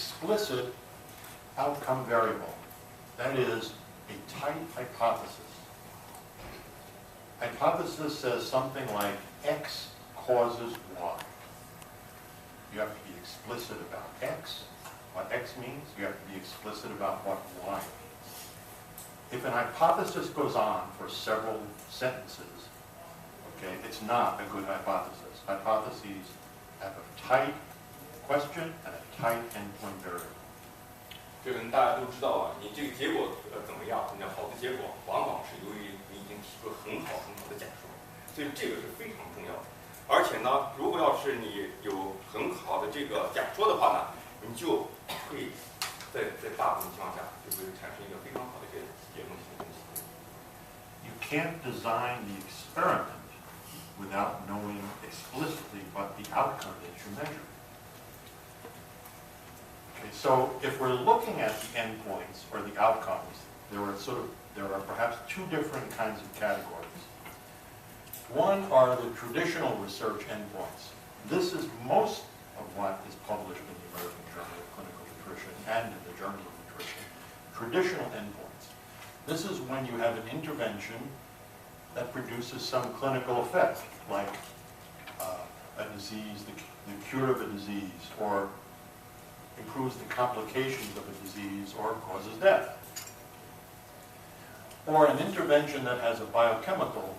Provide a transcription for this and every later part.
explicit outcome variable. That is a tight hypothesis. Hypothesis says something like X causes Y. You have to be explicit about X, what X means. You have to be explicit about what Y means. If an hypothesis goes on for several sentences, okay, it's not a good hypothesis. Hypotheses have a tight question and a tight endpoint variable. 这个大家都知道啊，你这个结果怎么样？那好的结果往往是由于你已经提出了很好的假说，所以这个是非常重要的。而且呢，如果要是你有很好的这个假说的话呢，你就会在大部分情况下就会产生一个非常好的一个结论性的东西。You can't design the experiment without knowing explicitly what the outcome that you measure. Okay, so if we're looking at the endpoints or the outcomes, there are perhaps two different kinds of categories. One are the traditional research endpoints. This is most of what is published in the American Journal of Clinical Nutrition and in the Journal of Nutrition. Traditional endpoints. This is when you have an intervention that produces some clinical effect, like a disease, the cure of a disease, or improves the complications of a disease, or causes death. Or an intervention that has a biochemical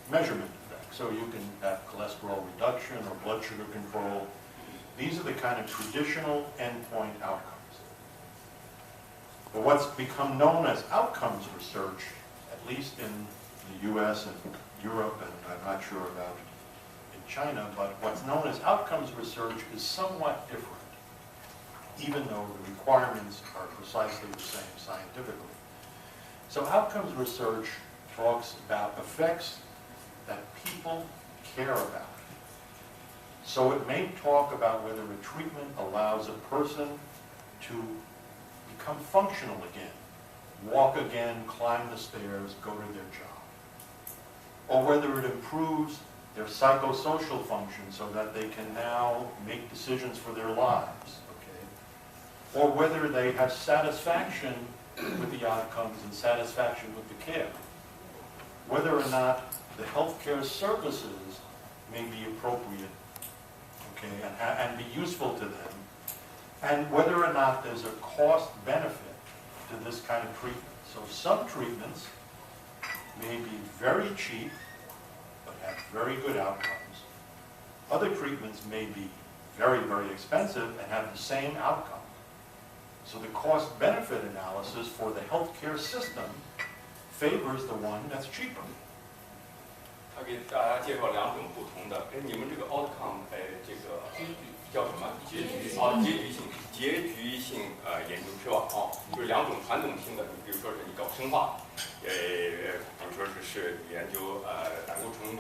measurement effect. So you can have cholesterol reduction or blood sugar control. These are the kind of traditional endpoint outcomes. But what's become known as outcomes research, at least in the US and Europe, and I'm not sure about in China, but what's known as outcomes research is somewhat different, even though the requirements are precisely the same scientifically. So outcomes research talks about effects that people care about. So it may talk about whether a treatment allows a person to become functional again, walk again, climb the stairs, go to their job. Or whether it improves their psychosocial function so that they can now make decisions for their lives. Or whether they have satisfaction with the outcomes and satisfaction with the care. Whether or not the healthcare services may be appropriate, okay, and be useful to them, and whether or not there's a cost benefit to this kind of treatment. So some treatments may be very cheap but have very good outcomes. Other treatments may be very, very expensive and have the same outcome. So the cost-benefit analysis for the healthcare system favors the one that's cheaper. 他给大家介绍两种不同的，你们这个 outcome， 这个叫什么？结局性研究是吧？就是两种传统性的，你比如说是你搞生化，比如说是研究胆固醇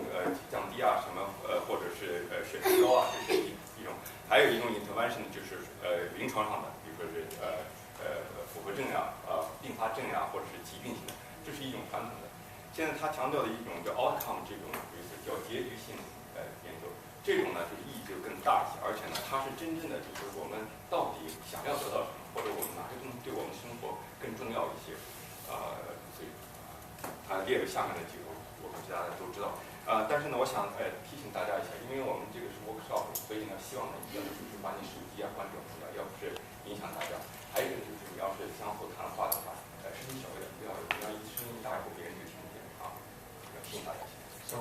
降低啊什么或者是血糖高啊，这是一种。还有一种 intervention 就是临床上的。 说是复合症呀、并发症呀，或者是疾病性的，这是一种传统的。现在他强调的一种叫 outcome 这种，就是叫结局性研究，这种呢就是意义就更大一些，而且呢它是真正的就是我们到底想要得到什么，或者我们哪些东西对我们生活更重要一些，所以他列了下面的几个，我们大家都知道。但是呢，我想提醒大家一下，因为我们这个是 workshop， 所以呢，希望呢一定就是把你手机啊关掉，要不是影响大家。还有一个就是你要是相互谈话的话，声音小一点，不要一声音大以后别人就听不见啊，要提醒大家一下。